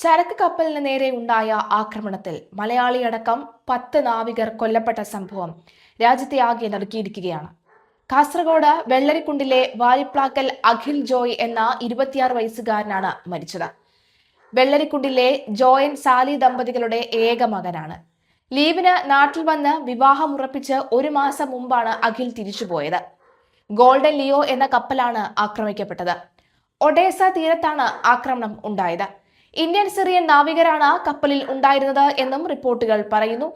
ചരക്ക് കപ്പലിന് നേരെ ഉണ്ടായ ആക്രമണത്തിൽ മലയാളിയടക്കം 10 നാവികർ കൊല്ലപ്പെട്ട സംഭവം രാജ്യത്തെ ആകെ നടുക്കിയിരിക്കുകയാണ്. കാസർഗോഡ് വെള്ളരിക്കുണ്ടിലെ വാലിപ്ലാക്കൽ അഖിൽ ജോയ് എന്ന 26 വയസ്സുകാരനാണ് മരിച്ചത്. വെള്ളരിക്കുണ്ടിലെ ജോയൻ സാലി ദമ്പതികളുടെ ഏക മകനാണ്. ലീവിന് നാട്ടിൽ വന്ന് വിവാഹമുറപ്പിച്ച് 1 മാസം മുമ്പാണ് അഖിൽ തിരിച്ചുപോയത്. ഗോൾഡൻ ലിയോ എന്ന കപ്പലാണ് ആക്രമിക്കപ്പെട്ടത്. ഒഡേസ തീരത്താണ് ആക്രമണം ഉണ്ടായത്. ഇന്ത്യൻ സിറിയൻ നാവികരാണ് കപ്പലിൽ ഉണ്ടായിരുന്നത് എന്നും റിപ്പോർട്ടുകൾ പറയുന്നു.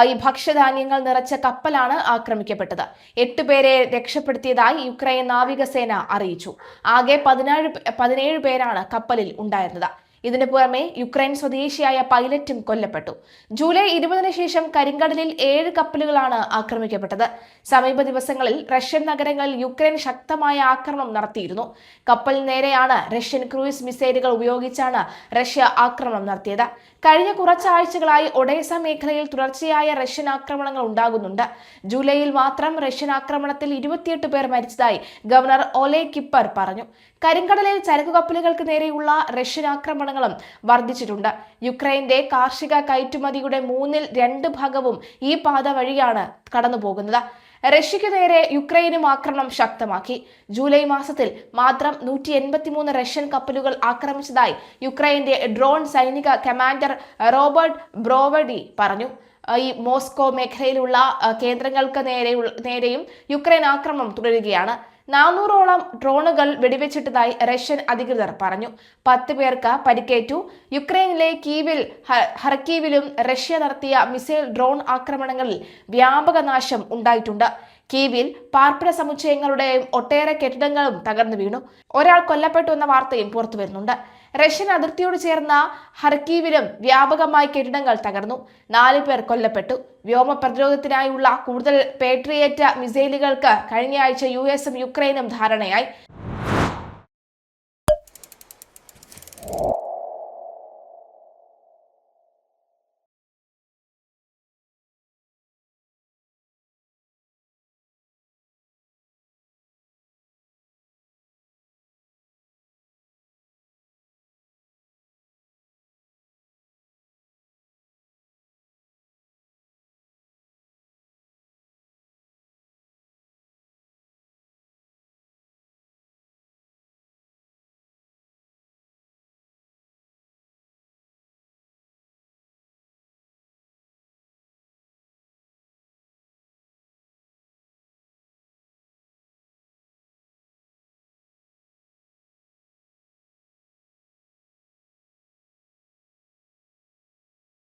ഈ ഭക്ഷ്യധാന്യങ്ങൾ നിറച്ച കപ്പലാണ് ആക്രമിക്കപ്പെട്ടത്. 8 പേരെ രക്ഷപ്പെടുത്തിയതായി യുക്രൈൻ നാവികസേന അറിയിച്ചു. ആകെ 17 പേരാണ് കപ്പലിൽ ഉണ്ടായിരുന്നത്. ഇതിനു പുറമെ യുക്രൈൻ സ്വദേശിയായ പൈലറ്റും കൊല്ലപ്പെട്ടു. ജൂലൈ 20-ന് ശേഷം കരിങ്കടലിൽ 7 കപ്പലുകളാണ് ആക്രമിക്കപ്പെട്ടത്. സമീപ ദിവസങ്ങളിൽ റഷ്യൻ നഗരങ്ങളിൽ യുക്രൈൻ ശക്തമായ ആക്രമണം നടത്തിയിരുന്നു. കപ്പലിന് നേരെയാണ് റഷ്യൻ ക്രൂയിസ് മിസൈലുകൾ ഉപയോഗിച്ചാണ് റഷ്യ ആക്രമണം നടത്തിയത്. കഴിഞ്ഞ കുറച്ചാഴ്ചകളായി ഒഡേസ മേഖലയിൽ തുടർച്ചയായ റഷ്യൻ ആക്രമണങ്ങൾ ഉണ്ടാകുന്നുണ്ട്. ജൂലൈയിൽ മാത്രം റഷ്യൻ ആക്രമണത്തിൽ 28 പേർ മരിച്ചതായി ഗവർണർ ഒലെ കിപ്പർ പറഞ്ഞു. കരിങ്കടലിൽ ചരക്കു കപ്പലുകൾക്ക് നേരെയുള്ള റഷ്യൻ ആക്രമണങ്ങളും വർദ്ധിച്ചിട്ടുണ്ട്. യുക്രൈന്റെ കാർഷിക കയറ്റുമതിയുടെ 2/3 ഭാഗവും ഈ പാത വഴിയാണ് കടന്നുപോകുന്നത്. റഷ്യയ്ക്ക് നേരെ യുക്രൈനും ആക്രമണം ശക്തമാക്കി. ജൂലൈ മാസത്തിൽ മാത്രം 183 റഷ്യൻ കപ്പലുകൾ ആക്രമിച്ചതായി യുക്രൈന്റെ ഡ്രോൺ സൈനിക കമാൻഡർ റോബർട്ട് ബ്രോവഡി പറഞ്ഞു. ഈ മോസ്കോ മേഖലയിലുള്ള കേന്ദ്രങ്ങൾക്ക് നേരെയും യുക്രൈൻ ആക്രമണം തുടരുകയാണ്. 400ഓളം ഡ്രോണുകൾ വെടിവെച്ചിട്ടതായി റഷ്യൻ അധികൃതർ പറഞ്ഞു. 10 പേർക്ക് പരിക്കേറ്റു. യുക്രൈനിലെ ഖർക്കീവിലും റഷ്യ നടത്തിയ മിസൈൽ ഡ്രോൺ ആക്രമണങ്ങളിൽ വ്യാപക നാശം ഉണ്ടായിട്ടുണ്ട്. കീവിൽ പാർപ്പിട സമുച്ചയങ്ങളുടെയും ഒട്ടേറെ കെട്ടിടങ്ങളും തകർന്നു വീണു. ഒരാൾ കൊല്ലപ്പെട്ടു എന്ന വാർത്തയും പുറത്തു വരുന്നുണ്ട്. റഷ്യൻ അതിർത്തിയോട് ചേർന്ന ഖർക്കീവിലും വ്യാപകമായി കെട്ടിടങ്ങൾ തകർന്നു. 4 പേർ കൊല്ലപ്പെട്ടു. വ്യോമ പ്രതിരോധത്തിനായുള്ള കൂടുതൽ പേട്രിയറ്റ് മിസൈലുകൾക്ക് കഴിഞ്ഞയാഴ്ച US-ഉം യുക്രൈനും ധാരണയായി.